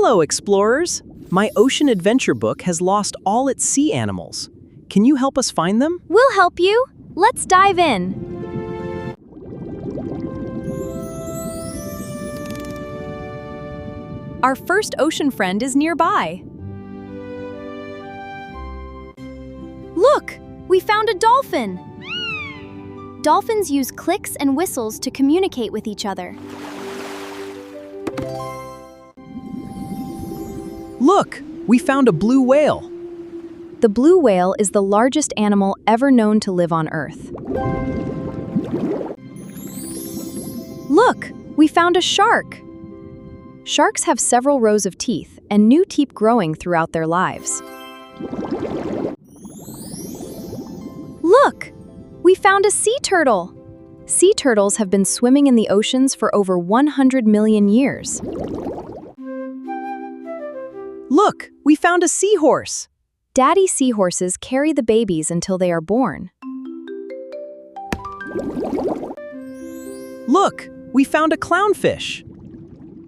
Hello, explorers! My ocean adventure book has lost all its sea animals. Can you help us find them? We'll help you. Let's dive in. Our first ocean friend is nearby. Look, we found a dolphin. Dolphins use clicks and whistles to communicate with each other. Look, we found a blue whale. The blue whale is the largest animal ever known to live on Earth. Look, we found a shark. Sharks have several rows of teeth and new teeth growing throughout their lives. Look, we found a sea turtle. Sea turtles have been swimming in the oceans for over 100 million years. Look, we found a seahorse. Daddy seahorses carry the babies until they are born. Look, we found a clownfish.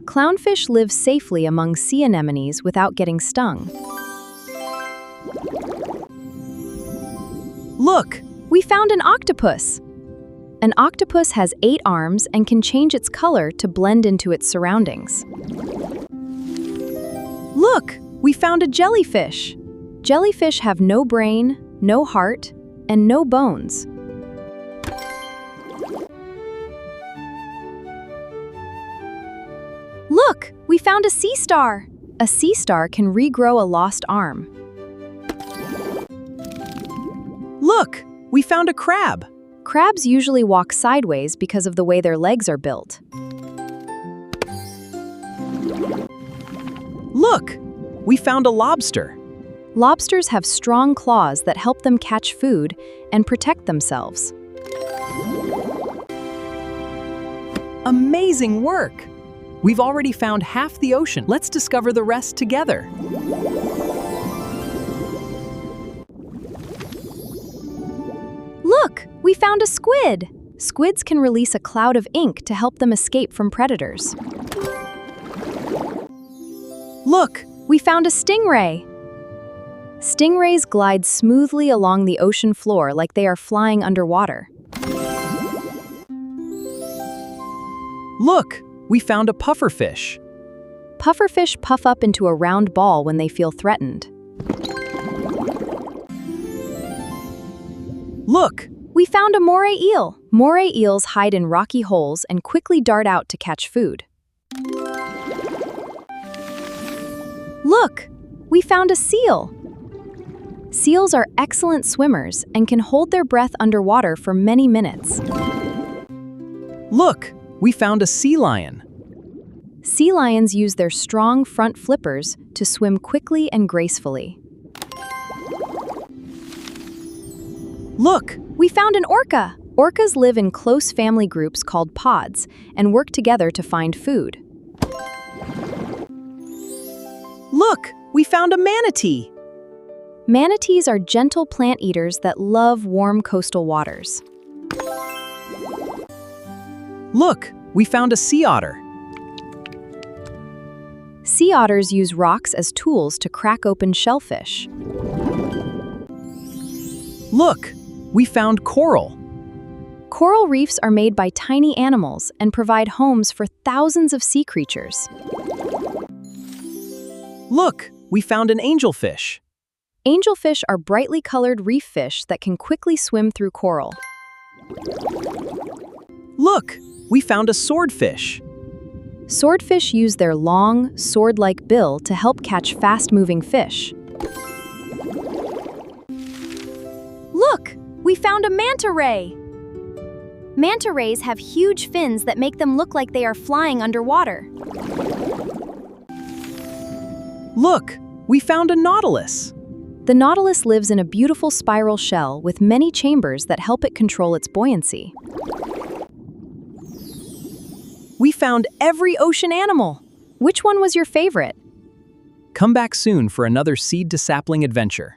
Clownfish live safely among sea anemones without getting stung. Look, We found an octopus. An octopus has 8 arms and can change its color to blend into its surroundings. Look, we found a jellyfish. Jellyfish have no brain, no heart, and no bones. Look, we found a sea star. A sea star can regrow a lost arm. look, we found a crab. Crabs usually walk sideways because of the way their legs are built. Look, we found a lobster. Lobsters have strong claws that help them catch food and protect themselves. Amazing work! We've already found half the ocean. Let's discover the rest together. Look, we found a squid. Squids can release a cloud of ink to help them escape from predators. Look, We found a stingray. Stingrays glide smoothly along the ocean floor like they are flying underwater. look, we found a pufferfish. Pufferfish puff up into a round ball when they feel threatened. Look, We found a moray eel. Moray eels hide in rocky holes and quickly dart out to catch food. Look, we found a seal. Seals are excellent swimmers and can hold their breath underwater for many minutes. look, we found a sea lion. Sea lions use their strong front flippers to swim quickly and gracefully. Look, We found an orca. Orcas live in close family groups called pods and work together to find food. look, we found a manatee. Manatees are gentle plant eaters that love warm coastal waters. Look, we found a sea otter. Sea otters use rocks as tools to crack open shellfish. Look, we found coral. Coral reefs are made by tiny animals and provide homes for thousands of sea creatures. Look, we found an angelfish. Angelfish are brightly colored reef fish that can quickly swim through coral. Look, we found a swordfish. Swordfish use their long, sword-like bill to help catch fast-moving fish. Look, we found a manta ray. Manta rays have huge fins that make them look like they are flying underwater. Look, we found a nautilus. The nautilus lives in a beautiful spiral shell with many chambers that help it control its buoyancy. We found every ocean animal. Which one was your favorite? Come back soon for another Seed to Sapling adventure.